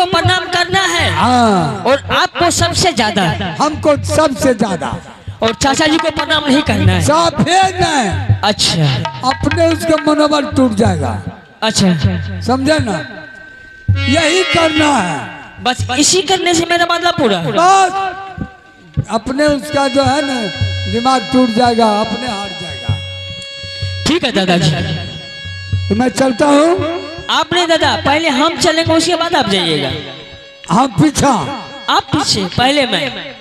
प्रणाम करना है। हाँ। और आपको सबसे ज्यादा, हमको सबसे ज्यादा। और चाचा जी को प्रणाम नहीं करना है। सफेद नहीं। अच्छा। अपने उसका मनोबल टूट जाएगा। अच्छा, समझे ना, यही करना है बस इसी करने से मेरा मतलब पूरा। बस अपने उसका जो है ना दिमाग टूट जाएगा, अपने हार जाएगा। ठीक है दादाजी, तो मैं चलता हूँ। आपने दादा पहले हम चलेंगे, उसके बाद आप जाइएगा। हम पीछा, आप पीछे, पहले मैं,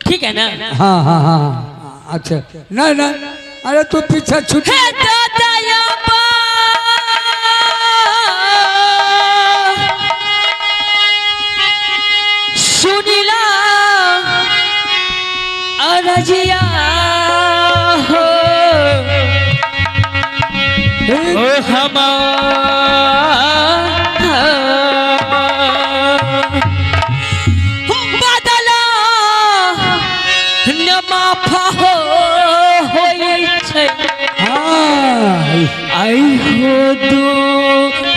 ठीक है ना? हाँ हाँ हाँ। अच्छा, नहीं नहीं, अरे तू पीछे छूट। सुनीला अरजिया हो बदला न माफा हो आई हो दो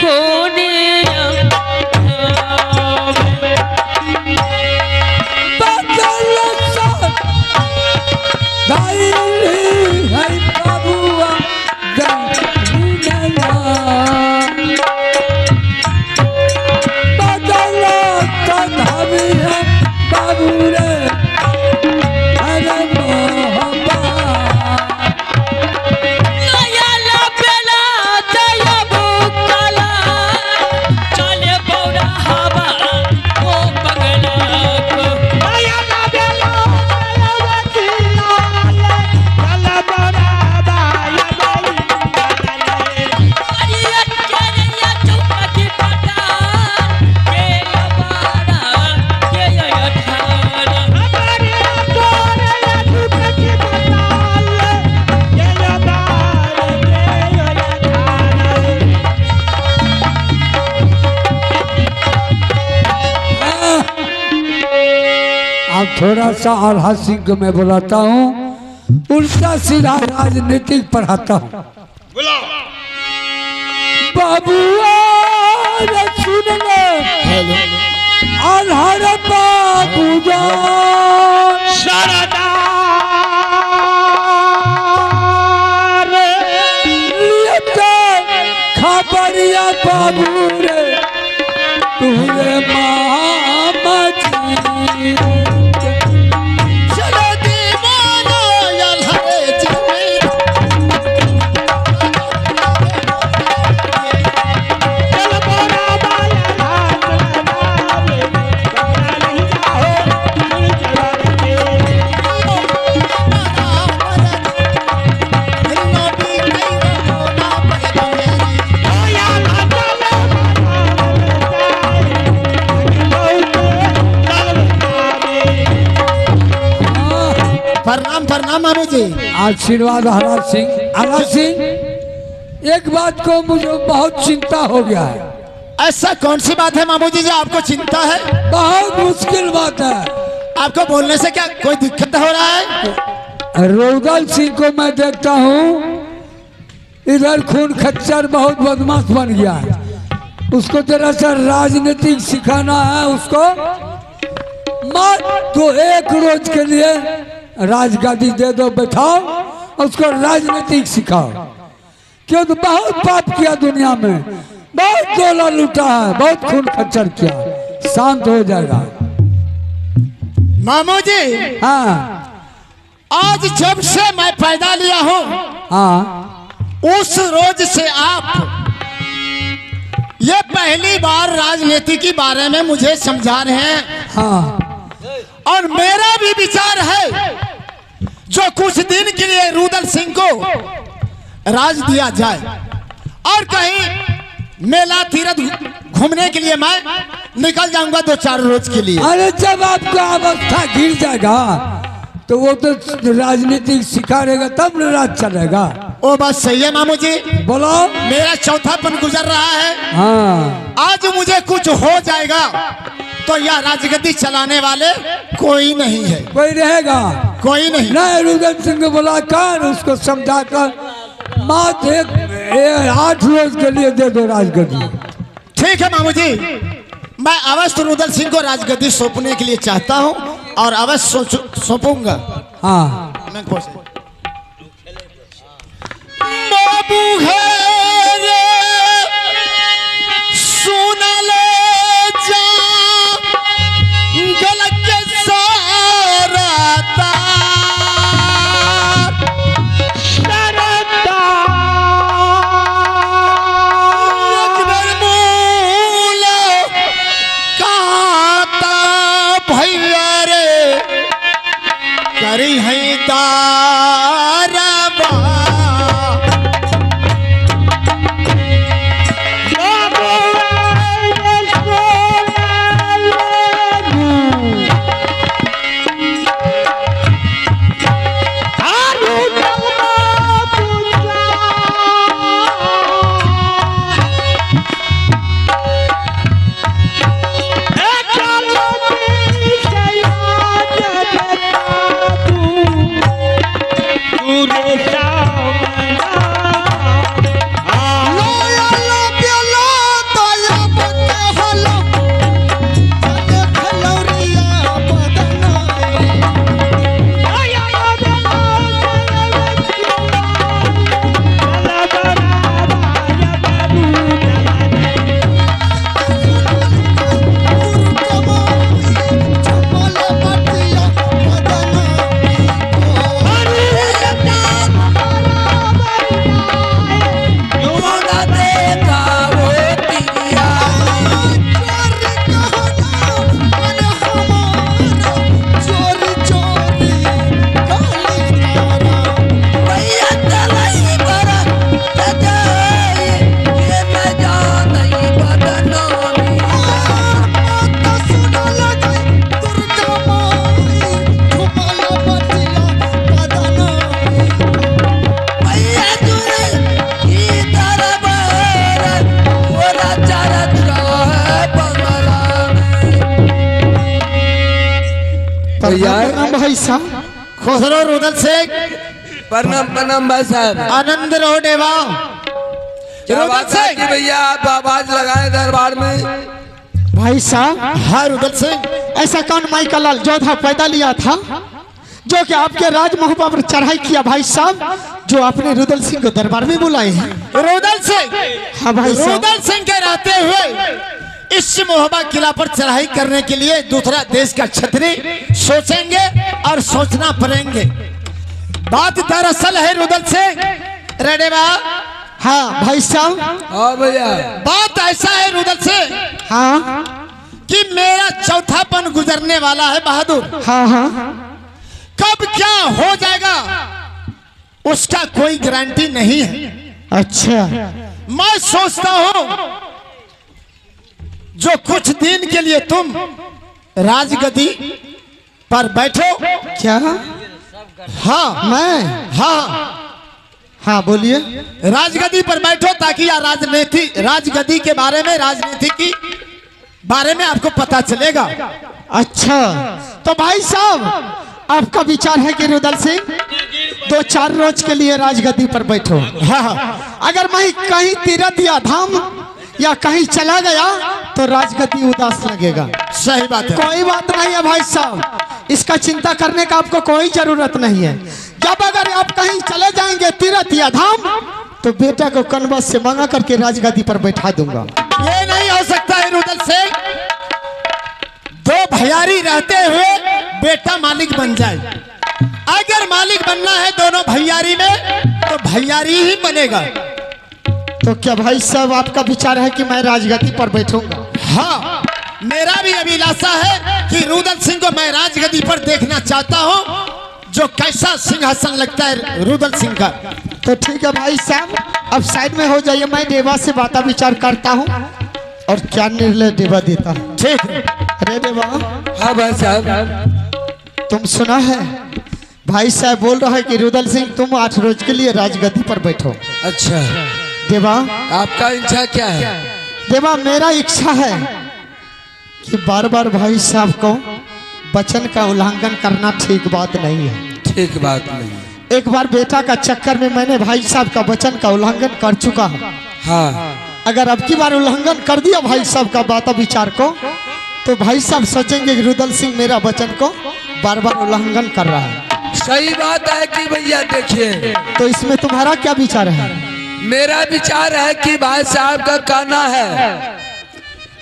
होने थोड़ा सा आल्हा सिंह को मैं बुलाता हूँ, उल्टा सीधा राजनीतिक पढ़ाता हूँ। बाबुआ सुन ले, आल्हा बाबू खबरिया बाबू रे तुरे मामा जी। प्रणाम प्रणाम मामू जी। आशीर्वाद हरा सिंह। हरा सिंह, एक बात को मुझे बहुत चिंता हो गया है। ऐसा कौन सी बात है मामू जी जो आपको चिंता है? बहुत मुश्किल बात है। आपको बोलने से क्या कोई दिक्कत हो रहा है? रुदल सिंह को मैं देखता हूँ, इधर खून खच्चर बहुत बदमाश बन गया है। उसको जरा सा राजनीतिक सिखाना है उसको। मत तो एक रोज के लिए राजगादी दे दो, बैठाओ, उसको राजनीतिक सिखाओ। क्यों तो बहुत पाप किया दुनिया में, बहुत डोला लूटा है, बहुत खून खच्चर किया। शांत हो जाएगा मामू जी। हाँ आज जब से मैं पैदा लिया हूँ, हाँ, उस रोज से आप ये पहली बार राजनीति के बारे में मुझे समझा रहे हैं। हाँ, और मेरा भी विचार है जो कुछ दिन के लिए रुदल सिंह को राज दिया जाए और कहीं मेला तीर्थ घूमने के लिए मैं निकल जाऊंगा 2-4 रोज के लिए। अरे जब आपका अवस्था गिर जाएगा तो वो तो राजनीतिक सिखा रहेगा, तब न राज चलेगा। ओ बात सही है मामू जी। बोलो। मेरा चौथापन गुजर रहा है। हाँ, आज मुझे कुछ हो जाएगा तो यह राजगद्दी चलाने वाले कोई नहीं है। कोई रहेगा? कोई नहीं। नहीं, रुदल सिंह को बुलाकर उसको समझाकर मात्र 8 रोज के लिए दे दो राजगद्दी। ठीक है मामू जी, मैं अवश्य रुदल सिंह को राजगद्दी सौंपने के लिए चाहता हूं और अवश्य सौंपूंगा। हाँ मैं बाबू है रे सुना ले जा गलत के सारा करी है तारबा भाई साहब खुसरो रुदल सिंह। प्रणाम प्रणाम भाई साहब। आनंद रहो देवा। रुदल सिंह भैया आप आवाज लगाए दरबार में। भाई साहब हाँ रुदल सिंह, ऐसा कौन माइका लाल जोधा पैदा लिया था जो कि आपके राजमहल पर चढ़ाई किया भाई साहब, जो आपने रुदल सिंह को दरबार में बुलाए हैं? रुदल सिंह हाँ भाई साहब। रुदल सिंह के रहते हुए इस मोहब्बा किला पर चढ़ाई करने के लिए दूसरा देश का छतरी सोचेंगे और सोचना पड़ेंगे। बात दरअसल है रुदल सिंह रेडे बा। हाँ भाई साहब। हाँ भैया। बात ऐसा है रुदल सिंह हाँ कि मेरा चौथापन गुजरने वाला है बहादुर। हाँ हाँ। कब क्या हो जाएगा उसका कोई गारंटी नहीं है। अच्छा। मैं सोचता हूँ जो कुछ दिन के लिए तुम राजगद्दी पर बैठो। क्या? हाँ मैं हाँ हाँ बोलिए। राजगद्दी पर बैठो ताकि यह राजगद्दी के बारे में राजनीति की बारे में आपको पता चलेगा। अच्छा तो भाई साहब आपका विचार है कि रुदल सिंह 2-4 रोज के लिए राजगद्दी पर बैठो। हाँ अगर मैं कहीं तीर्थ या धाम या कहीं चला गया तो राजगद्दी उदास लगेगा। सही बात है। कोई बात नहीं है भाई साहब, इसका चिंता करने का आपको कोई जरूरत नहीं है। जब अगर आप कहीं चले जाएंगे तीर्थ या धाम तो बेटा को कनबस से मंगा करके राजगद्दी पर बैठा दूंगा। ये नहीं हो सकता है रुदल सिंह, 2 भैयारी रहते हुए बेटा मालिक बन जाए। अगर मालिक बनना है दोनों भैयारी में तो भैयारी ही बनेगा। तो क्या भाई साहब आपका विचार है कि मैं राजगद्दी पर बैठूंगा? हाँ मेरा भी अभिलाषा है कि रुदल सिंह को मैं राजगद्दी पर देखना चाहता हूँ, जो कैसा सिंहासन लगता है रुदल सिंह का। तो ठीक है भाई साहब अब साइड में हो जाइए, मैं देवा से बात विचार करता हूँ और क्या निर्णय देवा देता है। ठीक है। अरे देवा। हाँ भाई साहब। तुम सुना है भाई साहब बोल रहा है कि रुदल सिंह तुम 8 रोज के लिए राजगद्दी पर बैठो। अच्छा देवा आपका इच्छा क्या है? देवा मेरा इच्छा है कि बार बार भाई साहब को वचन का उल्लंघन करना ठीक बात नहीं है। ठीक बात नहीं। एक बार बेटा का चक्कर में मैंने भाई साहब का वचन का उल्लंघन कर चुका हूँ। हाँ अगर अब की बार उल्लंघन कर दिया भाई साहब का बात विचार को, तो भाई साहब सोचेंगे कि रुदल सिंह मेरा वचन को बार बार उल्लंघन कर रहा है। सही बात है कि भैया देखिए, तो इसमें तुम्हारा क्या विचार है? मेरा विचार है कि भाई साहब का कहना है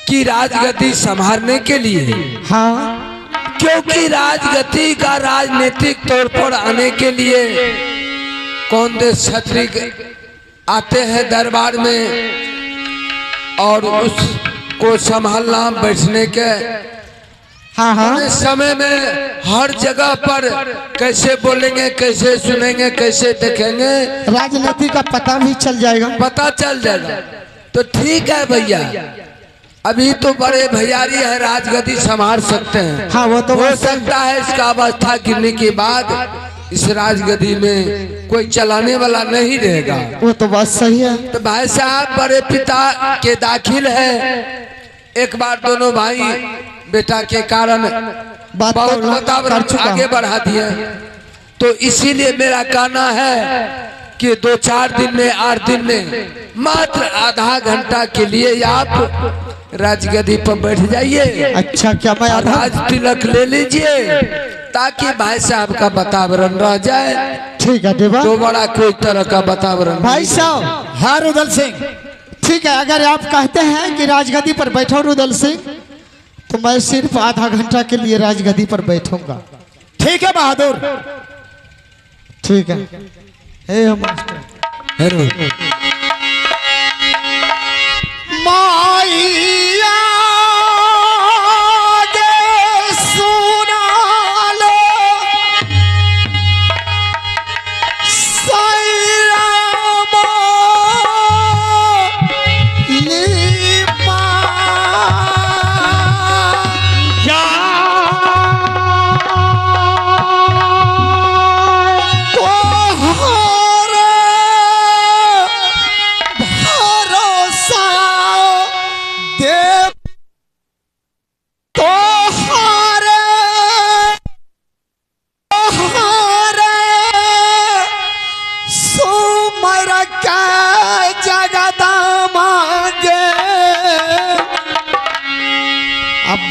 कि राजगद्दी संभालने के लिए, हाँ, क्योंकि राजगद्दी का राजनीतिक तौर पर आने के लिए कौन देश क्षत्रिय आते हैं दरबार में और उसको संभालना बैठने के हाँ हाँ इस समय में हर जगह पर कैसे बोलेंगे, कैसे सुनेंगे, कैसे देखेंगे, राजनीति का पता भी चल जाएगा, पता चल जाएगा। तो ठीक है भैया, अभी तो बड़े भैयारी है, राजगद्दी संभाल सकते हैं। हाँ वो तो हो सकता है इसका अवस्था गिरने के बाद इस राजगद्दी में कोई चलाने वाला नहीं रहेगा। वो तो बात सही है। तो भाई साहब बड़े पिता के दाखिल है, एक बार दोनों भाई बेटा के कारण बात बहुत वातावरण आगे बढ़ा दिए। तो इसीलिए मेरा कहना है कि 2-4 दिन में, 8 दिन में, मात्र आधा घंटा के लिए आप राजगद्दी पर बैठ जाइए। अच्छा, क्या मैं आधा राज तिलक ले लीजिए ताकि भाई साहब का वातावरण रह जाए। ठीक है देवा, तो बड़ा कोई तरह का वातावरण भाई साहब। हाँ रुदल सिंह, ठीक है, अगर आप कहते हैं कि राजगद्दी पर बैठो रुदल सिंह, तो मैं सिर्फ आधा घंटा के लिए राजगद्दी पर बैठूंगा। ठीक है बहादुर, ठीक है। हे मास्टर माइया गे सुना लो सैरामा लीमा या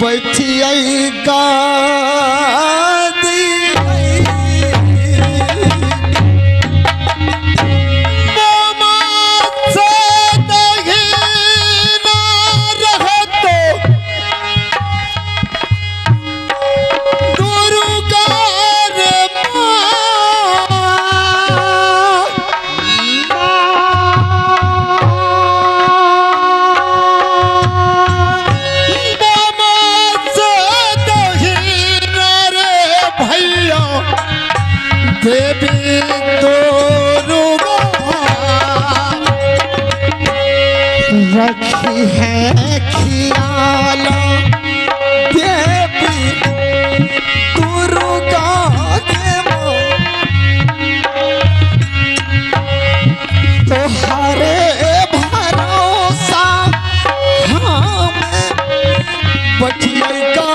बैठी गादी मामा से नहीं ना रहे तो दुर्गा रे देवी दुर्गा रखी है ख्याल, देवी दुर्गा तुम्हारे भरोसा हम बटिएगा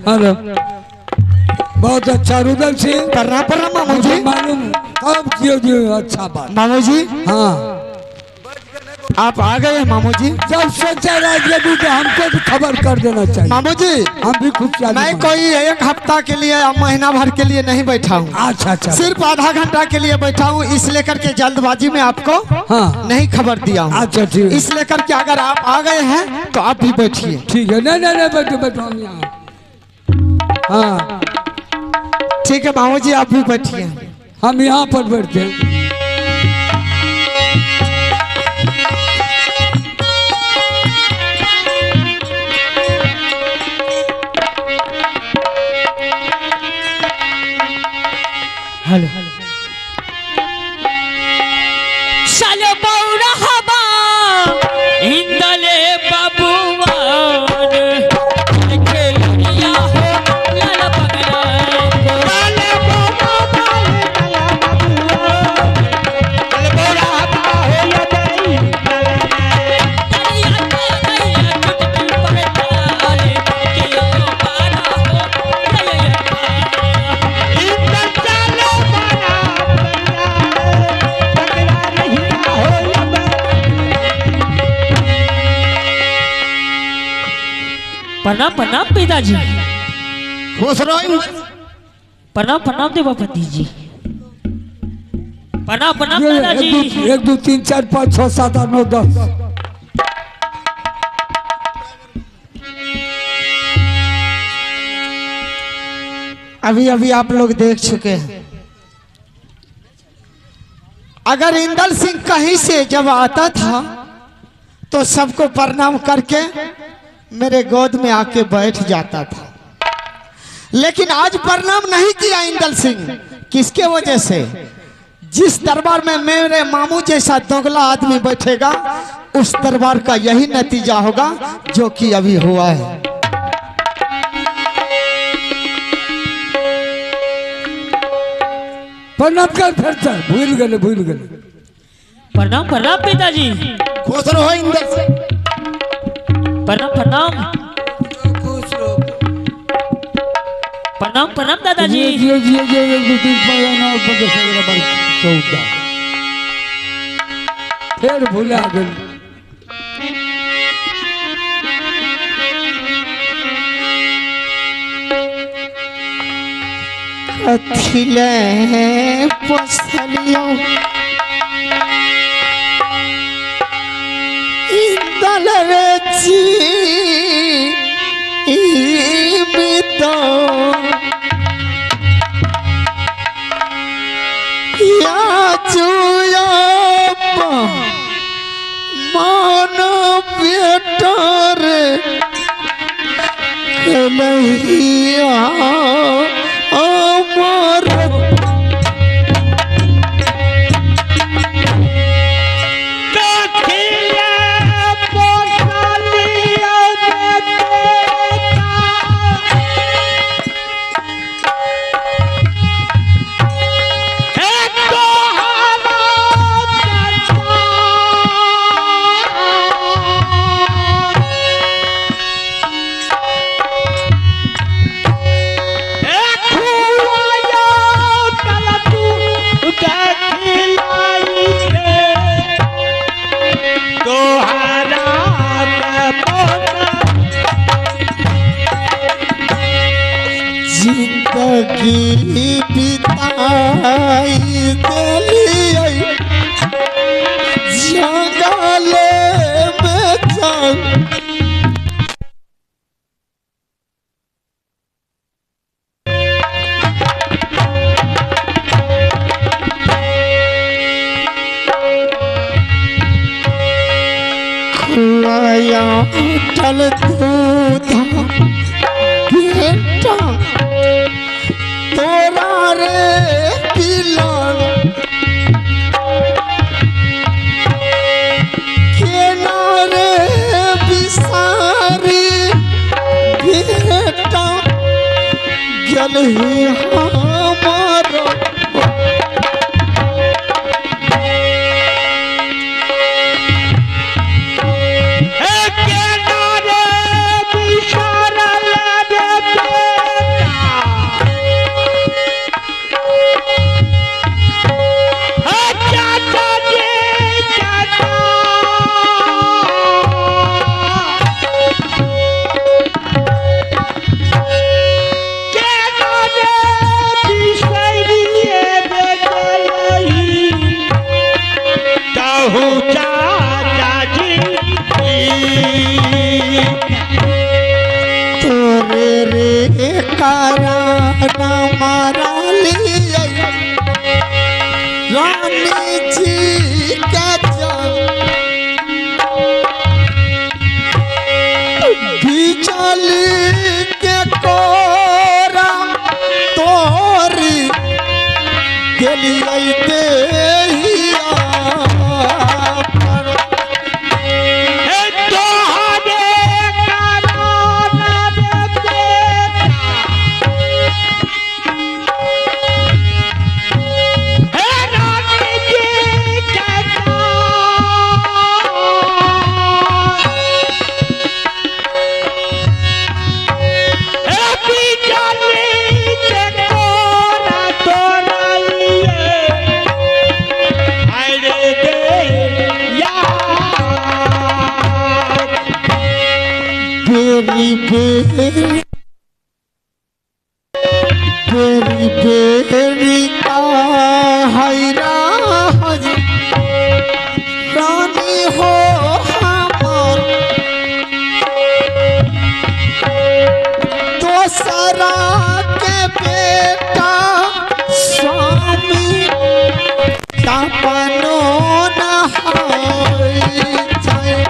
हेलो, बहुत अच्छा रुदल सिंह, करना पड़ा मामू जी, मालूम कब जियो अच्छा बात मामू जी। हाँ आप आ गए हैं मामू जी। जब सोचा राजगद्दी तो हमको तो खबर कर देना चाहिए। मामू जी हम भी खुद मैं कोई 1 हफ्ता के लिए या महीना भर के लिए नहीं बैठा हूँ। अच्छा अच्छा, सिर्फ आधा घंटा के लिए बैठा हूँ, इस लेकर के जल्दबाजी में आपको हाँ नहीं खबर दिया हूँ। अच्छा ठीक, इस लेकर के अगर आप आ गए हैं तो आप भी बैठिए। ठीक है। नहीं नहीं नहीं, बैठो बैठो हम यहाँ। हाँ ठीक है मामू जी, आप भी बैठिए। हम यहाँ पर बैठते हैं। हेलो साले बौरा हवा इंदले बाबूवान के लगिया हो लाल पगला साले बौरा हवा हो या दई करिया करिया चुटकी पड़ताले के बारा हो प्रणाम प्रणाम पिताजी। खुश रहो। प्रणाम प्रणाम देवापति जी। प्रणाम प्रणाम ये दादाजी। 1 2 3 4 5 6 7 8 9 10। अभी अभी आप लोग देख चुके हैं। अगर इंदल सिंह कहीं से जब आता था तो सबको प्रणाम करके मेरे गोद में आके बैठ जाता था, लेकिन आज प्रणाम नहीं किया इंदल सिंह। किसके वजह से? जिस दरबार में मेरे मामू जैसा दोगला आदमी बैठेगा उस दरबार का यही नतीजा होगा जो कि अभी हुआ है। प्रणाम कर फिर से भूल गए। प्रणाम प्रणाम पिताजी। खुश रहो इंदल से। प्रणाम प्रणाम प्रणाम प्रणाम दादाजी। जियो जियो जियो 1 2 3 4 9 10 11 12 14 फिर भूला गए। अथिले पसलियों इंदल रेची इमितो या चुया मान बेटर कन्हैया अमर जिंदगी बिताई दिलिए जंगले में जाऊं। खुआया चल दूधा बेटा तोरा रे पिलन केना रे बिसारी बेटा गलही हमारा कराना मारा लिए रानी जी का बिचली के कोरा तोरी गलियाई देहिया बेरी बेरी हैरा रानी हो हमर दोसरा के बेटा स्वामी तपनो नहाई जाए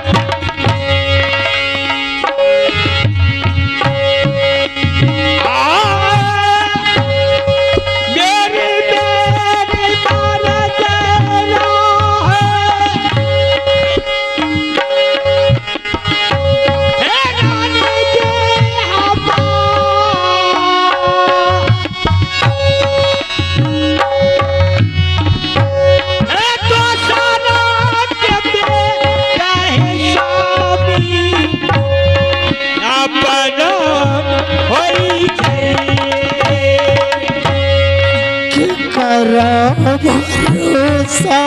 भरोसा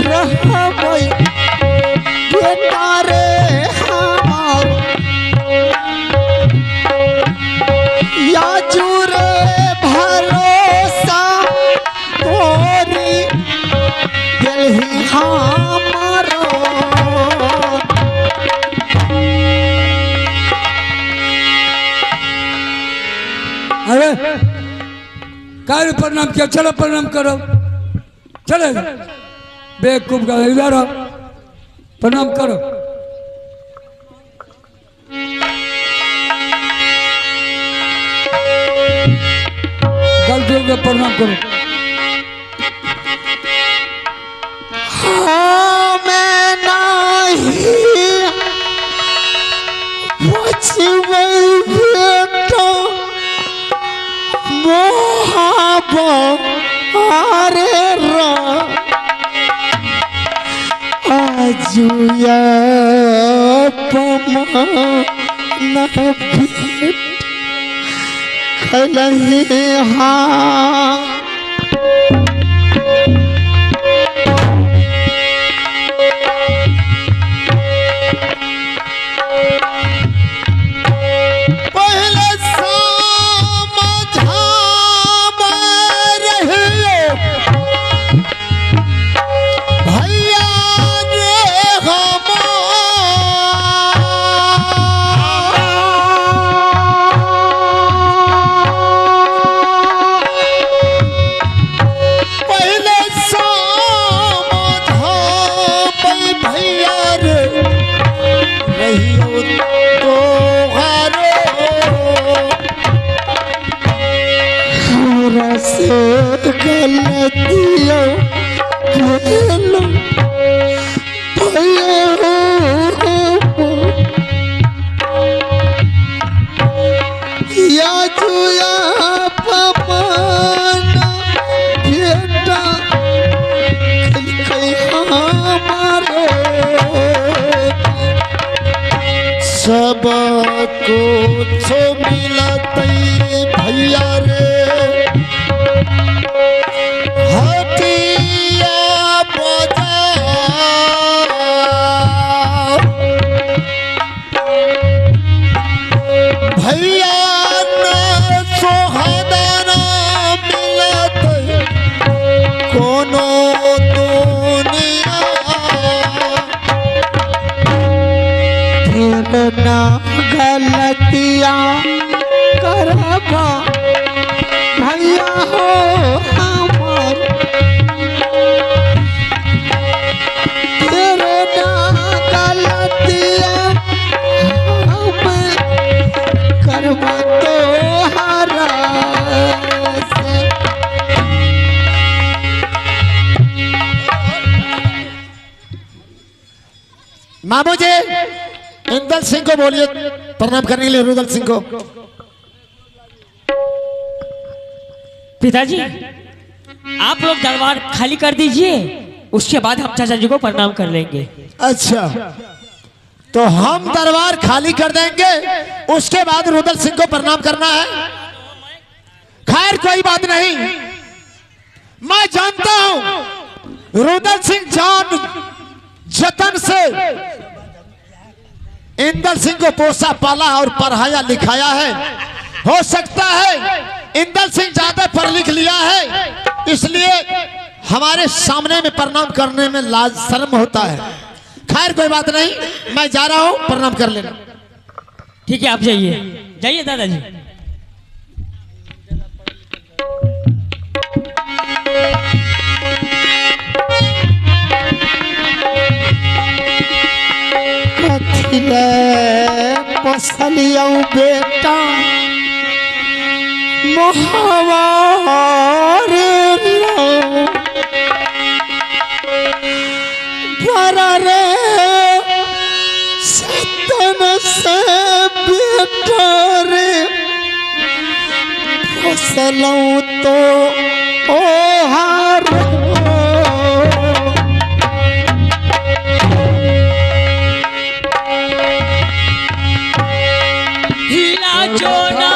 रहबै बेटा रे हमार या जुरे भरोसा तोरी दिल हमारो अरे कार्य प्रणाम किया, चलो प्रणाम करो, चले बेवकूफ का इधर आओ, प्रणाम करो। गलती हो प्रणाम करो। हाँ मैं नहीं बेटा अरे आजुया पमान खलही हाँ गलतियों या जुया पमान बेटा हमारे सब कुछ मिलते भैया रे ना गलतियाँ करब मामू जी इंदल सिंह को बोलिए प्रणाम करने के लिए, रुदल सिंह को। पिताजी आप लोग दरबार खाली कर दीजिए, उसके बाद हम चाचा जी को प्रणाम कर लेंगे। अच्छा, तो हम दरबार खाली कर देंगे, उसके बाद रुदल सिंह को प्रणाम करना है। खैर कोई बात नहीं, मैं जानता हूं रुदल सिंह जान जतन से इंदल सिंह को पोसा पाला और पढ़ाया लिखाया है। हो सकता है इंदल सिंह ज्यादा पढ़ लिख लिया है, इसलिए हमारे सामने में प्रणाम करने में लाज शर्म होता है। खैर कोई बात नहीं, मैं जा रहा हूं, प्रणाम कर लेना। ठीक है, आप जाइए, जाइए दादाजी। पसलिया बेटा मोहवार रे सतन से बेटा रे फसलूं तो ओ हार लाजो ना